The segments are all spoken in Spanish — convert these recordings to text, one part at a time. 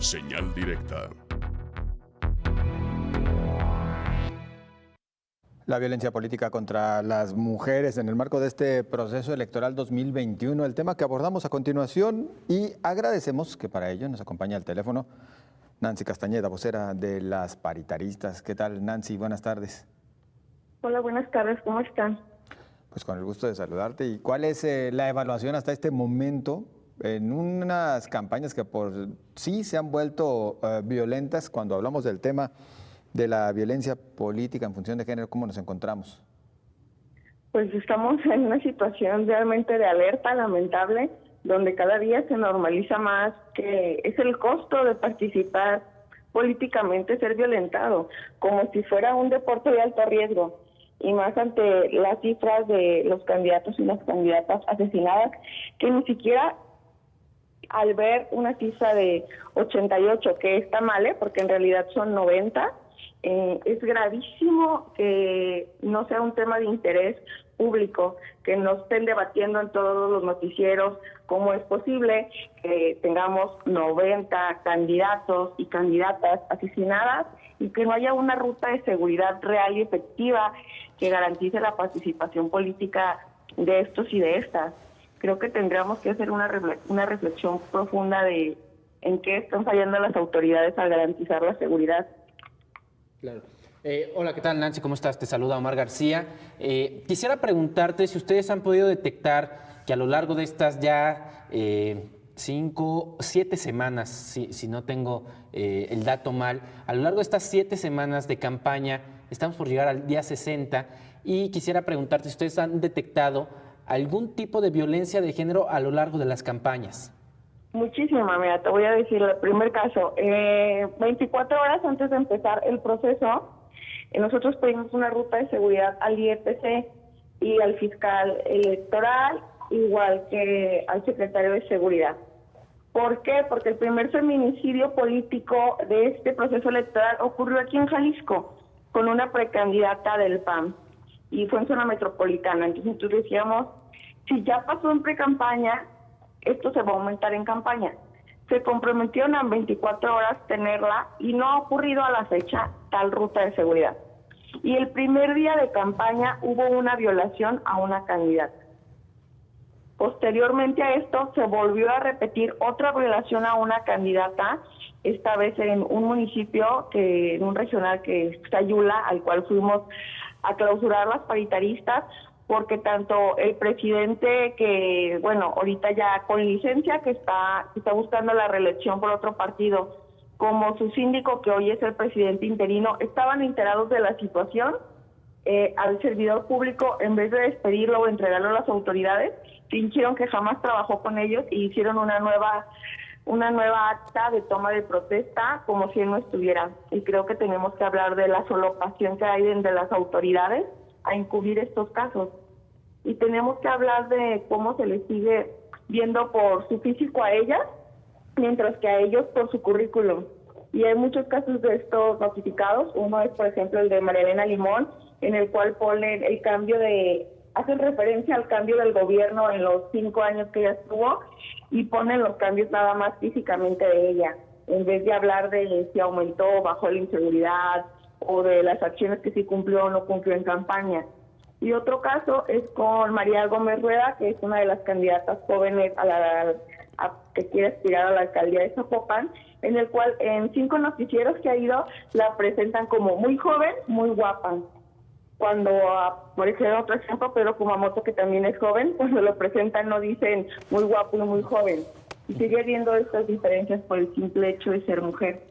Señal directa. La violencia política contra las mujeres en el marco de este proceso electoral 2021, el tema que abordamos a continuación, y agradecemos que para ello nos acompaña al teléfono Nancy Castañeda, vocera de las paritaristas. ¿Qué tal, Nancy? Buenas tardes. Hola, buenas tardes, ¿cómo están? Pues con el gusto de saludarte. ¿Y cuál es la evaluación hasta este momento en unas campañas que por sí se han vuelto violentas cuando hablamos del tema de la violencia política en función de género? ¿Cómo nos encontramos? Pues estamos en una situación realmente de alerta lamentable, donde cada día se normaliza más que es el costo de participar políticamente ser violentado, como si fuera un deporte de alto riesgo, y más ante las cifras de los candidatos y las candidatas asesinadas, que ni siquiera al ver una cifra de 88, que está mal, porque en realidad son 90, es gravísimo que no sea un tema de interés público, que no estén debatiendo en todos los noticieros cómo es posible que tengamos 90 candidatos y candidatas asesinadas y que no haya una ruta de seguridad real y efectiva que garantice la participación política de estos y de estas. Creo que tendríamos que hacer una reflexión profunda de en qué están fallando las autoridades al garantizar la seguridad. Claro. Hola, ¿qué tal, Nancy? ¿Cómo estás? Te saluda Omar García. Quisiera preguntarte si ustedes han podido detectar que a lo largo de estas ya 7 semanas, si no tengo el dato mal, a lo largo de estas 7 semanas de campaña, estamos por llegar al día 60, y quisiera preguntarte si ustedes han detectado algún tipo de violencia de género a lo largo de las campañas. Muchísima, mira, te voy a decir el primer caso. 24 horas antes de empezar el proceso, nosotros pedimos una ruta de seguridad al IEPC y al fiscal electoral, igual que al secretario de seguridad. ¿Por qué? Porque el primer feminicidio político de este proceso electoral ocurrió aquí en Jalisco, con una precandidata del PAN, y fue en zona metropolitana. Entonces nosotros decíamos, si ya pasó en precampaña, esto se va a aumentar en campaña. Se comprometieron a 24 horas tenerla y no ha ocurrido a la fecha tal ruta de seguridad. Y el primer día de campaña hubo una violación a una candidata. Posteriormente a esto se volvió a repetir otra violación a una candidata, esta vez en un municipio, en un regional que es Sayula, al cual fuimos a clausurar las paritaristas, porque tanto el presidente, que bueno, ahorita ya con licencia, que está buscando la reelección por otro partido, como su síndico, que hoy es el presidente interino, estaban enterados de la situación. Al servidor público, en vez de despedirlo o entregarlo a las autoridades, fingieron que jamás trabajó con ellos y hicieron una nueva acta de toma de protesta como si él no estuviera. Y creo que tenemos que hablar de la solapación que hay entre las autoridades a encubrir estos casos. Y tenemos que hablar de cómo se les sigue viendo por su físico a ellas, mientras que a ellos por su currículum. Y hay muchos casos de estos notificados. Uno es, por ejemplo, el de María Elena Limón, en el cual ponen el cambio hacen referencia al cambio del gobierno en los 5 años que ella estuvo, y ponen los cambios nada más físicamente de ella, en vez de hablar de si aumentó o bajó la inseguridad, o de las acciones que sí cumplió o no cumplió en campaña. Y otro caso es con María Gómez Rueda, que es una de las candidatas jóvenes que quiere aspirar a la alcaldía de Zapopan, en el cual en 5 noticieros que ha ido la presentan como muy joven, muy guapa. Cuando, por ejemplo, otro ejemplo, Pedro Kumamoto, que también es joven, cuando lo presentan no dicen muy guapo y muy joven. Y sigue habiendo estas diferencias por el simple hecho de ser mujer.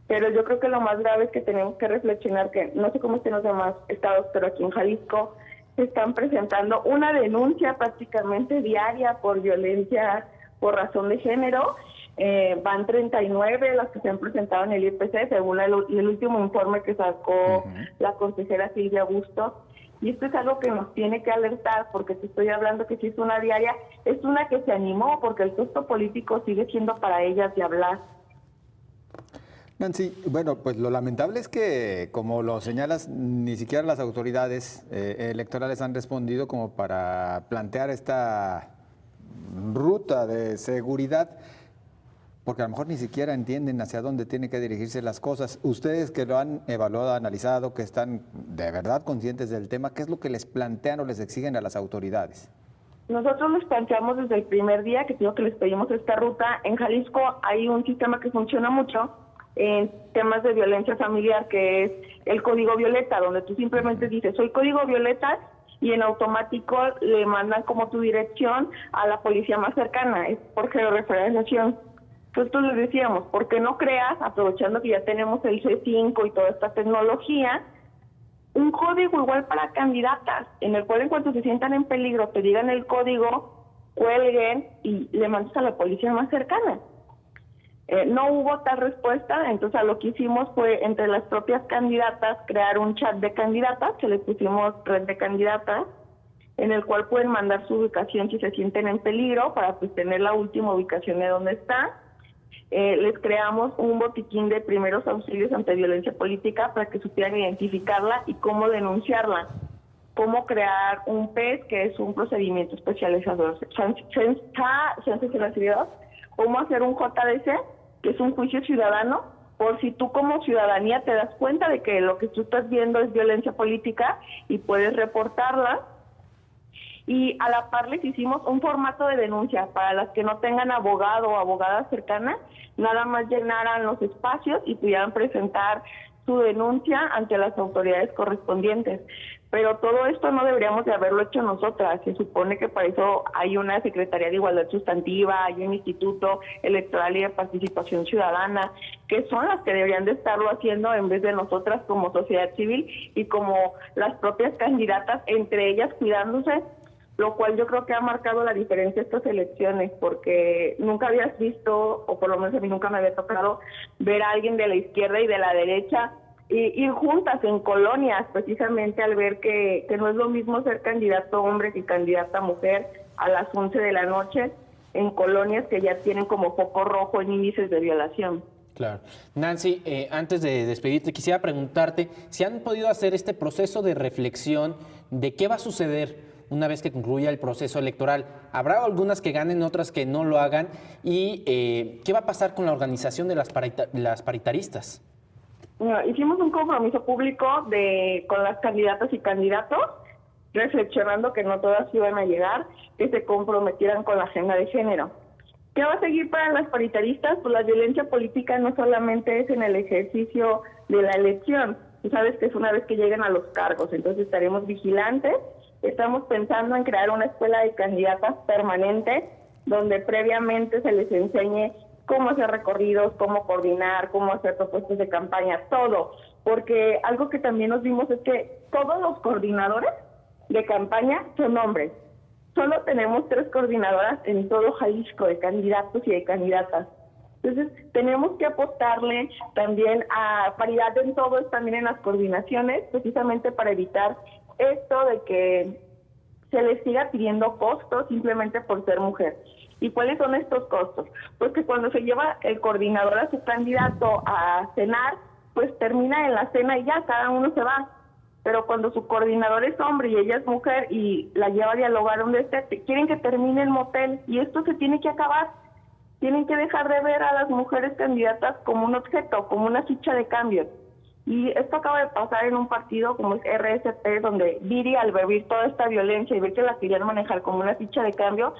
Pero yo creo que lo más grave es que tenemos que reflexionar que, no sé cómo estén los demás estados, pero aquí en Jalisco se están presentando una denuncia prácticamente diaria por violencia por razón de género. Van 39 las que se han presentado en el IPC, según el último informe que sacó la consejera Silvia Bustos. Y esto es algo que nos tiene que alertar, porque te estoy hablando que si es una diaria, es una que se animó, porque el costo político sigue siendo para ellas de hablar. Nancy, bueno, pues lo lamentable es que, como lo señalas, ni siquiera las autoridades electorales han respondido como para plantear esta ruta de seguridad. porque a lo mejor ni siquiera entienden hacia dónde tienen que dirigirse las cosas. Ustedes que lo han evaluado, analizado, que están de verdad conscientes del tema, ¿qué es lo que les plantean o les exigen a las autoridades? Nosotros les planteamos desde el primer día que digo que les pedimos esta ruta. En Jalisco hay un sistema que funciona mucho en temas de violencia familiar, que es el código violeta, donde tú simplemente dices, soy código violeta, y en automático le mandan como tu dirección a la policía más cercana, es por georreferenciación. Entonces les decíamos, ¿por qué no creas, aprovechando que ya tenemos el C5 y toda esta tecnología, un código igual para candidatas, en el cual en cuanto se sientan en peligro, te digan el código, cuelguen y le mandas a la policía más cercana? No hubo tal respuesta, entonces lo que hicimos fue entre las propias candidatas crear un chat de candidatas, que le pusimos red de candidatas, en el cual pueden mandar su ubicación si se sienten en peligro para pues tener la última ubicación de dónde está. Les creamos un botiquín de primeros auxilios ante violencia política para que supieran identificarla y cómo denunciarla, cómo crear un PES, que es un procedimiento especializado, cómo hacer un JDC, que es un juicio ciudadano, por si tú como ciudadanía te das cuenta de que lo que tú estás viendo es violencia política y puedes reportarla. Y a la par les hicimos un formato de denuncia para las que no tengan abogado o abogada cercana, nada más llenaran los espacios y pudieran presentar su denuncia ante las autoridades correspondientes. Pero todo esto no deberíamos de haberlo hecho nosotras. Se supone que para eso hay una Secretaría de Igualdad Sustantiva, hay un Instituto Electoral y de Participación Ciudadana, que son las que deberían de estarlo haciendo en vez de nosotras como sociedad civil y como las propias candidatas, entre ellas cuidándose, lo cual yo creo que ha marcado la diferencia estas elecciones, porque nunca habías visto, o por lo menos a mí nunca me había tocado, ver a alguien de la izquierda y de la derecha ir juntas en colonias, precisamente al ver que no es lo mismo ser candidato hombre que candidata mujer a las 11 de la noche en colonias que ya tienen como foco rojo en índices de violación. Claro. Nancy, antes de despedirte, quisiera preguntarte si han podido hacer este proceso de reflexión de qué va a suceder una vez que concluya el proceso electoral. Habrá algunas que ganen, otras que no lo hagan. ¿Y qué va a pasar con la organización de las paritaristas? Hicimos un compromiso público con las candidatas y candidatos, reflexionando que no todas iban a llegar, que se comprometieran con la agenda de género. ¿Qué va a seguir para las paritaristas? Pues la violencia política no solamente es en el ejercicio de la elección, tú sabes que es una vez que lleguen a los cargos, entonces estaremos vigilantes. Estamos pensando en crear una escuela de candidatas permanente, donde previamente se les enseñe cómo hacer recorridos, cómo coordinar, cómo hacer propuestas de campaña, todo. Porque algo que también nos vimos es que todos los coordinadores de campaña son hombres. Solo tenemos 3 coordinadoras en todo Jalisco de candidatos y de candidatas. Entonces, tenemos que apostarle también a paridad en todo, también en las coordinaciones, precisamente para evitar esto de que se les siga pidiendo costos simplemente por ser mujer. ¿Y cuáles son estos costos? Pues que cuando se lleva el coordinador a su candidato a cenar, pues termina en la cena y ya, cada uno se va. Pero cuando su coordinador es hombre y ella es mujer y la lleva a dialogar donde esté, quieren que termine el motel y esto se tiene que acabar. Tienen que dejar de ver a las mujeres candidatas como un objeto, como una ficha de cambio. Y esto acaba de pasar en un partido como es RSP, donde Viri, al ver toda esta violencia y ver que la querían manejar como una ficha de cambio,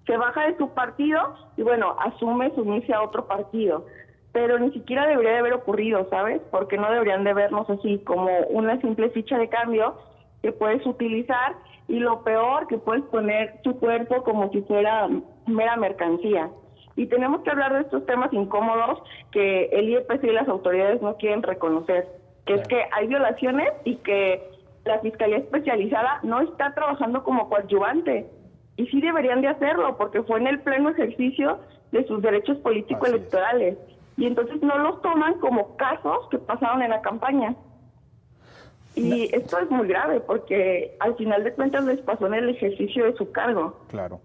se baja de su partido y bueno, asume sumirse a otro partido. Pero ni siquiera debería de haber ocurrido, ¿sabes? Porque no deberían de vernos así como una simple ficha de cambio que puedes utilizar y lo peor, que puedes poner tu cuerpo como si fuera mera mercancía. Y tenemos que hablar de estos temas incómodos que el IEPC y las autoridades no quieren reconocer, que es que hay violaciones y que la Fiscalía Especializada no está trabajando como coadyuvante. Y sí deberían de hacerlo, porque fue en el pleno ejercicio de sus derechos político-electorales. Y entonces no los toman como casos que pasaron en la campaña. Y esto es muy grave, porque al final de cuentas les pasó en el ejercicio de su cargo. Claro.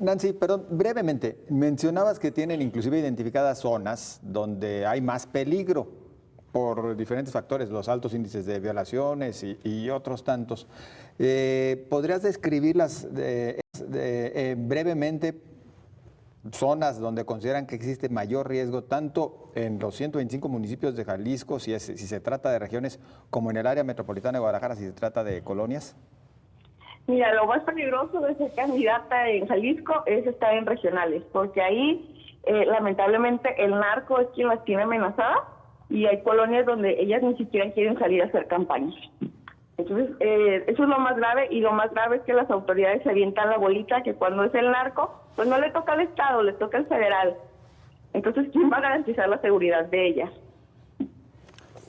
Nancy, perdón, brevemente, mencionabas que tienen inclusive identificadas zonas donde hay más peligro por diferentes factores, los altos índices de violaciones y otros tantos. ¿Podrías describirlas brevemente zonas donde consideran que existe mayor riesgo, tanto en los 125 municipios de Jalisco, si se trata de regiones, como en el área metropolitana de Guadalajara, si se trata de colonias? Mira, lo más peligroso de ser candidata en Jalisco es estar en regionales, porque ahí lamentablemente el narco es quien las tiene amenazadas y hay colonias donde ellas ni siquiera quieren salir a hacer campañas. Entonces, eso es lo más grave, y lo más grave es que las autoridades se avientan la bolita, que cuando es el narco, pues no le toca al Estado, le toca al federal. Entonces, ¿quién va a garantizar la seguridad de ellas?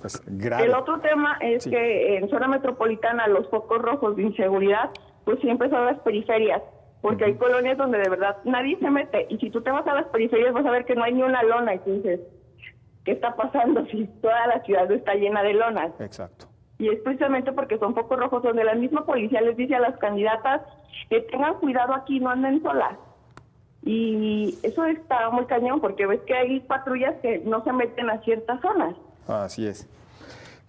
Pues grave. El otro tema es que en zona metropolitana los focos rojos de inseguridad pues siempre son las periferias, porque hay colonias donde de verdad nadie se mete, y si tú te vas a las periferias vas a ver que no hay ni una lona, y tú dices, ¿qué está pasando si toda la ciudad está llena de lonas? Exacto. Y es precisamente porque son focos rojos donde la misma policía les dice a las candidatas que tengan cuidado aquí, no anden solas. Y eso está muy cañón, porque ves que hay patrullas que no se meten a ciertas zonas. Así es.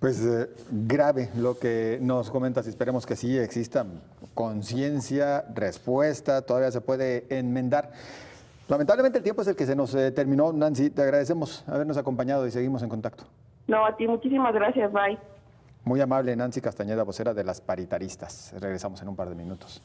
Pues grave lo que nos comentas, y esperemos que sí exista conciencia, respuesta, todavía se puede enmendar. Lamentablemente el tiempo es el que se nos terminó. Nancy, te agradecemos habernos acompañado y seguimos en contacto. No, a ti muchísimas gracias, bye. Muy amable, Nancy Castañeda, vocera de las Paritaristas. Regresamos en un par de minutos.